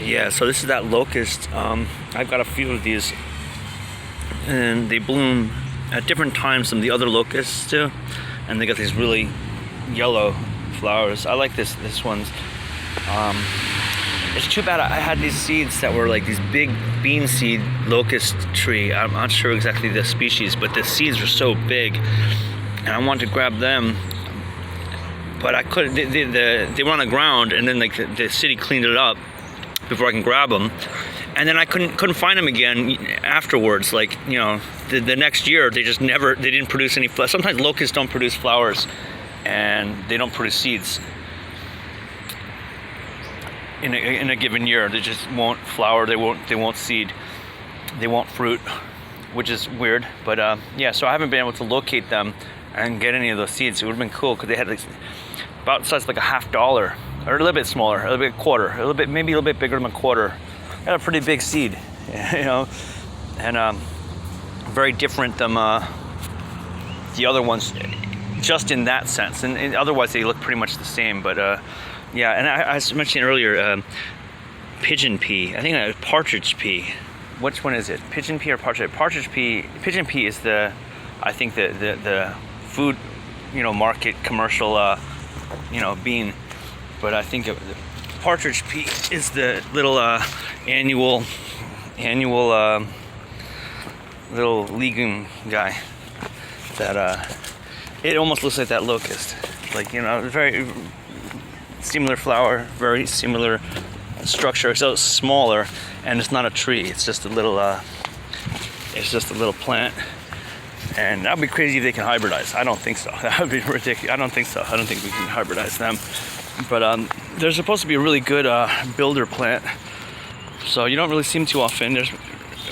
Yeah, so this is that locust. I've got a few of these, and they bloom at different times than the other locusts do, and they got these really yellow flowers. I like this one's. It's too bad I had these seeds that were like these big bean seed locust tree. I'm not sure exactly the species, but the seeds were so big, and I wanted to grab them, but I couldn't. They were on the ground, and then like the city cleaned it up before I can grab them, and then I couldn't find them again afterwards. Like, you know, the next year they didn't produce any flowers. Sometimes locusts don't produce flowers, and they don't produce seeds in a given year. They just won't flower. They won't seed. They won't fruit, which is weird. But yeah, so I haven't been able to locate them and get any of those seeds. It would have been cool because they had like about size like $50, or a little bit smaller, a little bit quarter, maybe a little bit bigger than a quarter. Got a pretty big seed, you know, and very different than the other ones, just in that sense. And otherwise they look pretty much the same. But yeah, and I was mentioning earlier, pigeon pea. I think partridge pea. Which one is it? Pigeon pea or partridge? Partridge pea. Pigeon pea is I think the food, you know, market commercial, you know, bean. But I think partridge pea is the little annual little legume guy that it almost looks like that locust. Like, you know, very similar flower, very similar structure, so it's smaller, and it's not a tree. It's just a little plant. And that would be crazy if they can hybridize. I don't think so. That would be ridiculous. I don't think so. I don't think we can hybridize them. But they're supposed to be a really good builder plant. So you don't really see them too often. There's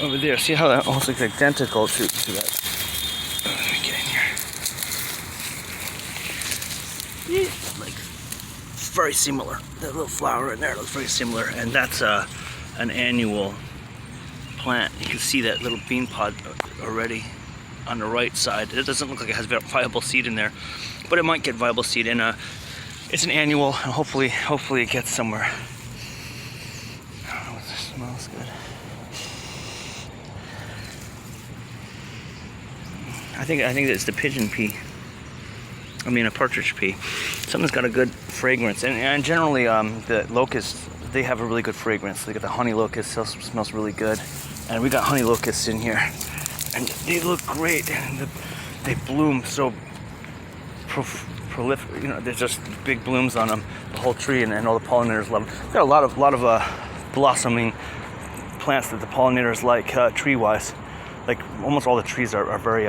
over there. See how that almost looks identical to that. Let me get in here. Yeah, like very similar. That little flower in there looks very similar. And that's an annual plant. You can see that little bean pod already on the right side. It doesn't look like it has viable seed in there, but it might get viable seed. And it's an annual, and hopefully it gets somewhere. Oh, it smells good. I think it's the pigeon pea. I mean, a partridge pea. Something's got a good fragrance, and generally the locusts, they have a really good fragrance. They got the honey locust, smells really good, and we got honey locusts in here, and they look great. And they bloom so prolific. You know, there's just big blooms on them, the whole tree, and all the pollinators love them. We've got a lot of blossoming plants that the pollinators like, tree-wise. Like almost all the trees are very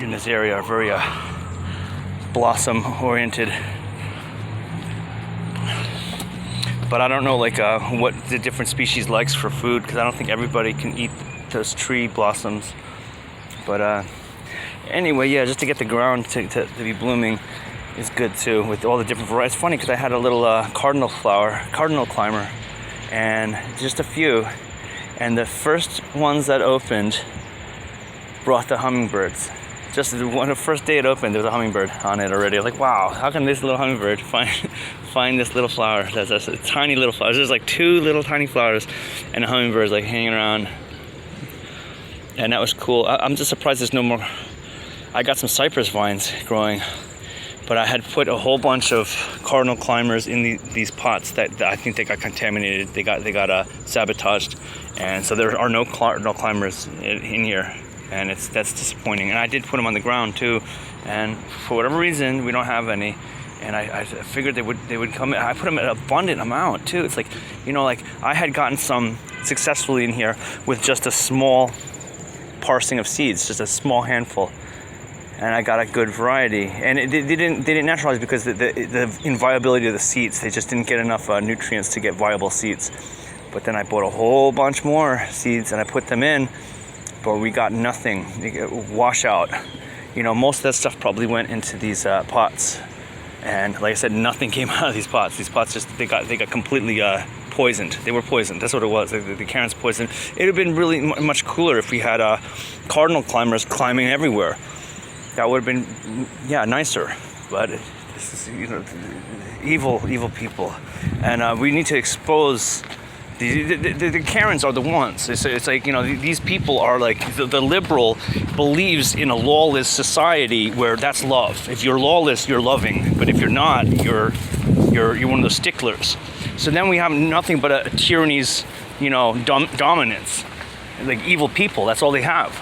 in this area are very blossom-oriented. But I don't know like what the different species likes for food, because I don't think everybody can eat those tree blossoms. But anyway, yeah, just to get the ground to be blooming is good too, with all the different varieties. It's funny because I had a little cardinal climber, and just a few, and the first ones that opened brought the hummingbirds. Just when the first day it opened, there was a hummingbird on it already. I was like, wow, how can this little hummingbird find this little flower? That's a tiny little flower. There's like two little tiny flowers, and a hummingbird's like hanging around. And that was cool. I'm just surprised there's no more. I got some cypress vines growing, but I had put a whole bunch of cardinal climbers in these pots that I think they got contaminated. They got sabotaged, and so there are no cardinal climbers in here. And that's disappointing. And I did put them on the ground too, and for whatever reason we don't have any. And I figured they would come in. I put them in an abundant amount too. It's like, you know, like I had gotten some successfully in here with just a small parsing of seeds, just a small handful, and I got a good variety. And they didn't naturalize because the inviability of the seeds. They just didn't get enough nutrients to get viable seeds. But then I bought a whole bunch more seeds and I put them in. But we got nothing. Wash out. You know, most of that stuff probably went into these pots, and like I said, nothing came out of these pots. These pots just they got completely poisoned. They were poisoned. That's what it was. The cairn's poisoned. It would have been really much cooler if we had cardinal climbers climbing everywhere. That would have been nicer. But this is, you know, evil people, and we need to expose The Karens are the ones. It's like, you know, these people are like, the liberal believes in a lawless society where that's love. If you're lawless, you're loving, but if you're not, you're one of those sticklers. So then we have nothing but a tyranny's, you know, dominance, like evil people. That's all they have.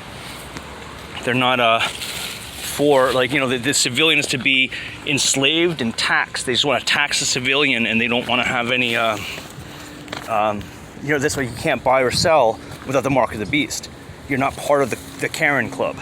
They're not for, like, you know, the civilians to be enslaved and taxed. They just want to tax the civilian, and they don't want to have any. You know, this way you can't buy or sell without the mark of the beast. You're not part of the Karen club.